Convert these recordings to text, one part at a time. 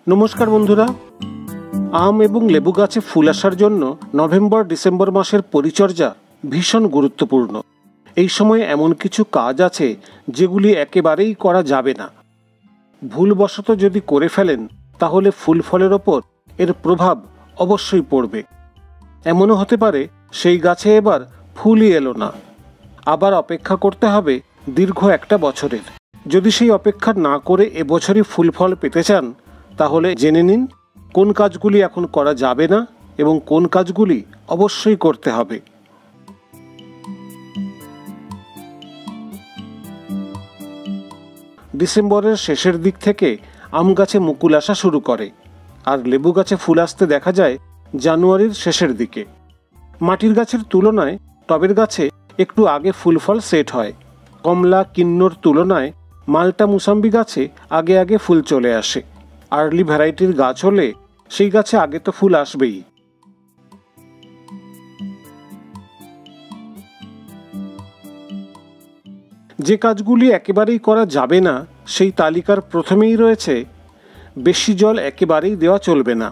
নমস্কার বন্ধুরা, আম এবং লেবু গাছে ফুল আসার জন্য নভেম্বর ডিসেম্বর মাসের পরিচর্যা ভীষণ গুরুত্বপূর্ণ। এই সময় এমন কিছু কাজ আছে যেগুলি একেবারেই করা যাবে না। ভুলবশত যদি করে ফেলেন তাহলে ফুল ফলের ওপর এর প্রভাব অবশ্যই পড়বে। এমনও হতে পারে সেই গাছে এবার ফুলই এলো না, আবার অপেক্ষা করতে হবে দীর্ঘ একটা বছরের। যদি সেই অপেক্ষা না করে এবছরই ফুল ফল পেতে চান তাহলে জেনে নিন কোন কাজগুলি এখন করা যাবে না এবং কোন কাজগুলি অবশ্যই করতে হবে। ডিসেম্বরের শেষের দিক থেকে আম গাছে মুকুল আসা শুরু করে আর লেবু গাছে ফুল আসতে দেখা যায় জানুয়ারির শেষের দিকে। মাটির গাছের তুলনায় টবের গাছে একটু আগে ফুল ফল সেট হয়। কমলা কিন্নর তুলনায় মাল্টা মুসাম্বি গাছে আগে আগে ফুল চলে আসে। আর্লি ভ্যারাইটির গাছ হলে সেই গাছে আগে তো ফুল আসবেই। যে কাজগুলি একেবারেই করা যাবে না সেই তালিকার প্রথমেই রয়েছে বেশি জল একেবারেই দেওয়া চলবে না।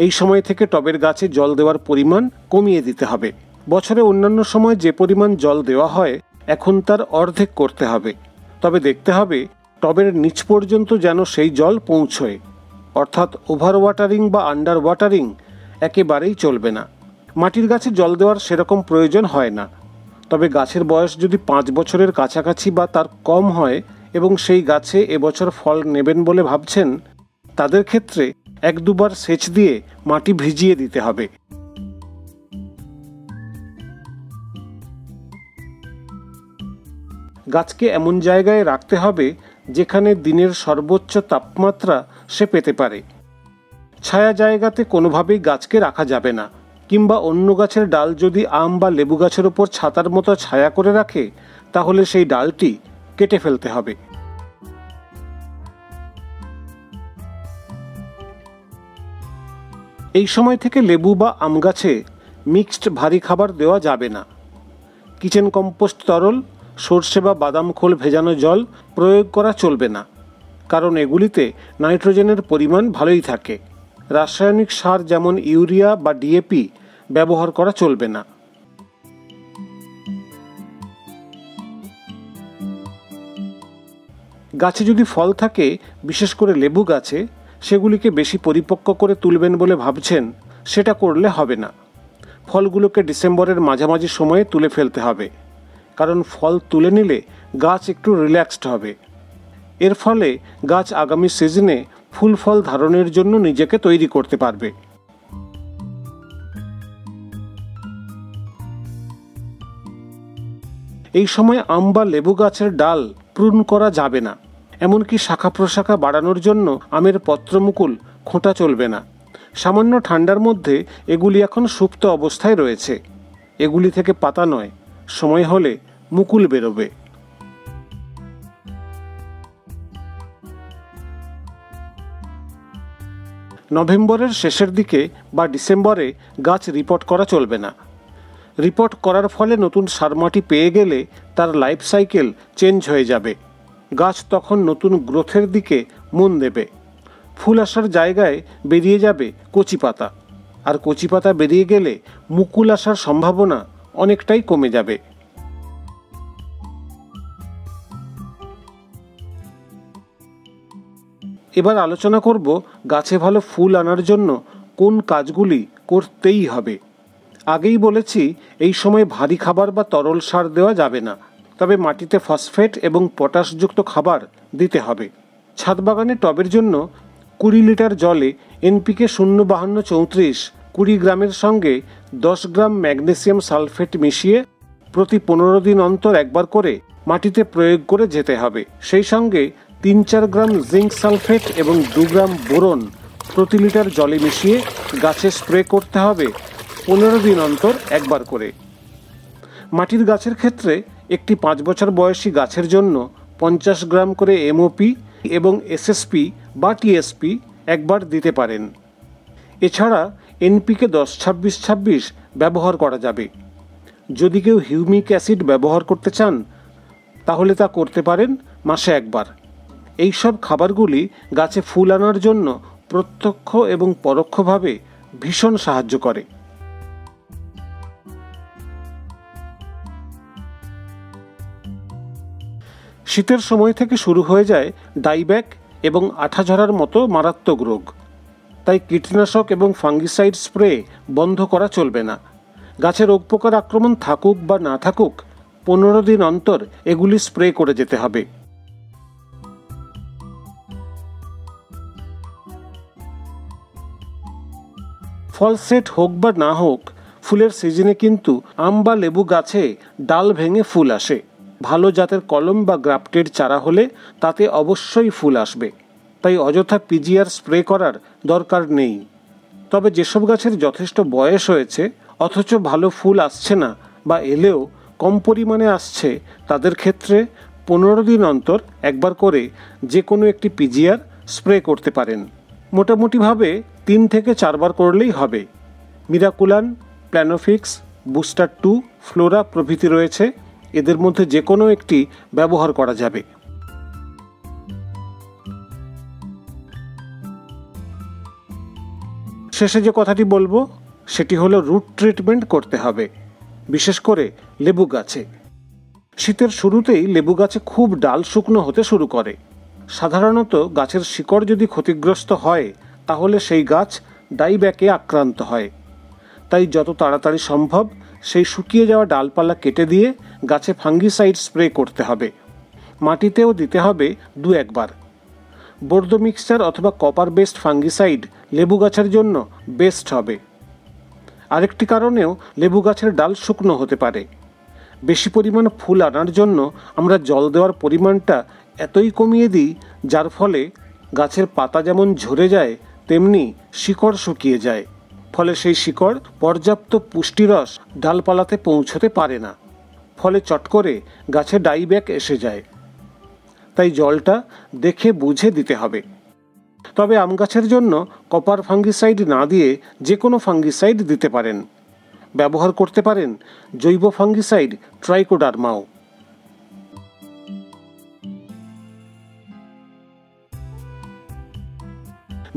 এই সময় থেকে টবের গাছে জল দেওয়ার পরিমাণ কমিয়ে দিতে হবে। বছরে অন্যান্য সময় যে পরিমাণ জল দেওয়া হয় এখন তার অর্ধেক করতে হবে। তবে দেখতে হবে টবের নিচ পর্যন্ত যেন সেই জল পৌঁছয়, অর্থাৎ ওভার ওয়াটারিং বা আন্ডার ওয়াটারিং একেবারেই চলবে না। মাটির গাছে জল দেওয়ার সেরকম প্রয়োজন হয় না, তবে গাছের বয়স যদি 5 বছরের কাছাকাছি বা তার কম হয় এবং সেই গাছে এবছর ফল নেবেন বলে ভাবছেন, তাদের ক্ষেত্রে 1-2 বার সেচ দিয়ে মাটি ভিজিয়ে দিতে হবে। গাছকে এমন জায়গায় রাখতে হবে যেখানে দিনের সর্বোচ্চ তাপমাত্রা সে পেতে পারে। ছায়া জায়গাতে কোনোভাবেই গাছকে রাখা যাবে না, কিংবা অন্য গাছের ডাল যদি আম বা লেবু গাছের উপর ছাতার মতো ছায়া করে রাখে তাহলে সেই ডালটি কেটে ফেলতে হবে। এই সময় থেকে লেবু বা আম গাছে মিক্সড ভারী খাবার দেওয়া যাবে না। কিচেন কম্পোস্ট তরল, সর্ষে বা বাদাম খোল ভেজানো জল প্রয়োগ করা চলবে না, কারণ এগুলিতে নাইট্রোজেনের পরিমাণ ভালোই থাকে। রাসায়নিক সার যেমন ইউরিয়া বা ডিএপি ব্যবহার করা চলবে না। গাছে যদি ফল থাকে, বিশেষ করে লেবু গাছে, সেগুলিকে বেশি পরিপক্ক করে তুলবেন বলে ভাবছেন, সেটা করলে হবে না। ফলগুলোকে ডিসেম্বরের মাঝামাঝি সময়ে তুলে ফেলতে হবে, কারণ ফল তুলে নিলে গাছ একটু রিল্যাক্সড হবে। এর ফলে গাছ আগামী সিজনে ফুল ফল ধারণের জন্য নিজেকে তৈরি করতে পারবে। এই সময় আম বা লেবু গাছের ডাল প্রুন করা যাবে না, এমনকি শাখা প্রশাখা বাড়ানোর জন্য আমের পত্রমুকুল খোঁটা চলবে না। সামান্য ঠান্ডার মধ্যে এগুলি এখন সুপ্ত অবস্থায় রয়েছে, এগুলি থেকে পাতা নয়, সময় হলে মুকুল বেরোবে। নভেম্বরের শেষের দিকে বা ডিসেম্বরে গাছ রিপোর্ট করা চলবে না। রিপোর্ট করার ফলে নতুন সারমাটি পেয়ে গেলে তার লাইফ সাইকেল চেঞ্জ হয়ে যাবে। গাছ তখন নতুন গ্রোথের দিকে মন দেবে। ফুল আসার জায়গায় বেরিয়ে যাবে কচি পাতা, আর কচি পাতা বেরিয়ে গেলে মুকুল আসার সম্ভাবনা অনেকটাই কমে যাবে। এবার আলোচনা করব গাছে ভালো ফুল আনার জন্য কোন কাজগুলি করতেই হবে। আগেই বলেছি এই সময় ভারী খাবার বা তরল সার দেওয়া যাবে না, তবে মাটিতে ফসফেট এবং পটাশযুক্ত খাবার দিতে হবে। ছাদ বাগানে টবের জন্য 20 লিটার জলে এনপিকে 05234 20 গ্রামের সঙ্গে 10 গ্রাম ম্যাগনেসিয়াম সালফেট মিশিয়ে প্রতি 15 দিন অন্তর একবার করে মাটিতে প্রয়োগ করে যেতে হবে। সেই সঙ্গে 3-4 গ্রাম জিঙ্ক সালফেট এবং 2 গ্রাম বোরন প্রতি লিটার জলে মিশিয়ে গাছে স্প্রে করতে হবে 15 দিন অন্তর একবার করে। মাটির গাছের ক্ষেত্রে একটি 5 বছর বয়সী গাছের জন্য 50 গ্রাম করে এমওপি এবং এসএসপি বা টিএসপি একবার দিতে পারেন। এছাড়া এনপিকে 10-26-26 ব্যবহার করা যাবে। যদি কেউ হিউমিক অ্যাসিড ব্যবহার করতে চান তাহলে তা করতে পারেন মাসে একবার। এই সব খাবারগুলি গাছে ফুল আনার জন্য প্রত্যক্ষ এবং পরোক্ষভাবে ভীষণ সাহায্য করে। শীতের সময় থেকে শুরু হয়ে যায় ডাইব্যাক এবং আঠা ঝরার মতো মারাত্মক রোগ। তাই কীটনাশক এবং ফাঙ্গিসাইড স্প্রে বন্ধ করা চলবে না। গাছে রোগ পোকার আক্রমণ থাকুক বা না থাকুক 15 দিন অন্তর এগুলি স্প্রে করে যেতে হবে। ফল সেট হোক বা না হোক, ফুলের সিজনে কিন্তু আম বা লেবু গাছে ডাল ভেঙে ফুল আসে। ভালো জাতের কলম বা গ্রাফটেড চারা হলে তাতে অবশ্যই ফুল আসবে। তাই অযথা পিজিআর স্প্রে করার দরকার নেই। তবে যেসব গাছের যথেষ্ট বয়স হয়েছে অথচ ভালো ফুল আসছে না বা এলেও কম পরিমাণে আসছে, তাদের ক্ষেত্রে 15 দিন অন্তর একবার করে যে কোনো একটি পিজিআর স্প্রে করতে পারেন। মোটামুটিভাবে 3 থেকে 4 বার করলেই হবে। মিরাকুলান, প্ল্যানোফিক্স, বুস্টার 2, ফ্লোরা প্রভৃতি রয়েছে, এদের মধ্যে যে কোনো একটি ব্যবহার করা যাবে। শেষে যে কথাটি বলবো সেটি হলো রুট ট্রিটমেন্ট করতে হবে, বিশেষ করে লেবু গাছে। শীতের শুরুতেই লেবু গাছে খুব ডাল শুকনো হতে শুরু করে। সাধারণত গাছের শিকড় যদি ক্ষতিগ্রস্ত হয় তাহলে সেই গাছ ডাইব্যাকে আক্রান্ত হয়। তাই যত তাড়াতাড়ি সম্ভব সেই শুকিয়ে যাওয়া ডালপালা কেটে দিয়ে গাছে ফাঙ্গিসাইড স্প্রে করতে হবে। মাটিতেও দিতে হবে 2-1 বার। বোর্দো মিক্সচার অথবা কপার বেসড ফাঙ্গিসাইড লেবু গাছের জন্য বেস্ট হবে। আরেকটি কারণেও লেবু গাছের ডাল শুকনো হতে পারে। বেশি পরিমাণ ফুল আনার জন্য আমরা জল দেওয়ার পরিমাণটা এতই কমিয়ে দিই যার ফলে গাছের পাতা যেমন ঝরে যায় তেমনি শিকড় শুকিয়ে যায়। ফলে সেই শিকড় পর্যাপ্ত পুষ্টিরস ডালপালাতে পৌঁছতে পারে না। ফলে চট করে গাছে ডাইব্যাক এসে যায়। তাই জলটা দেখে বুঝে দিতে হবে। তবে আম গাছের জন্য কপার ফাঙ্গিসাইড না দিয়ে যে কোনো ফাঙ্গিসাইড দিতে পারেন। ব্যবহার করতে পারেন জৈব ফাঙ্গিসাইড ট্রাইকোডার্মাও।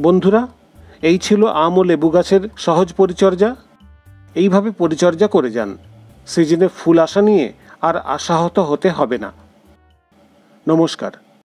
বন্ধুরা, এই ছিল আম ও লেবু গাছের সহজ পরিচর্যা। এইভাবে পরিচর্যা করে যান, সিজনে ফুল আসা নিয়ে আর আশাহত হতে হবে না। নমস্কার।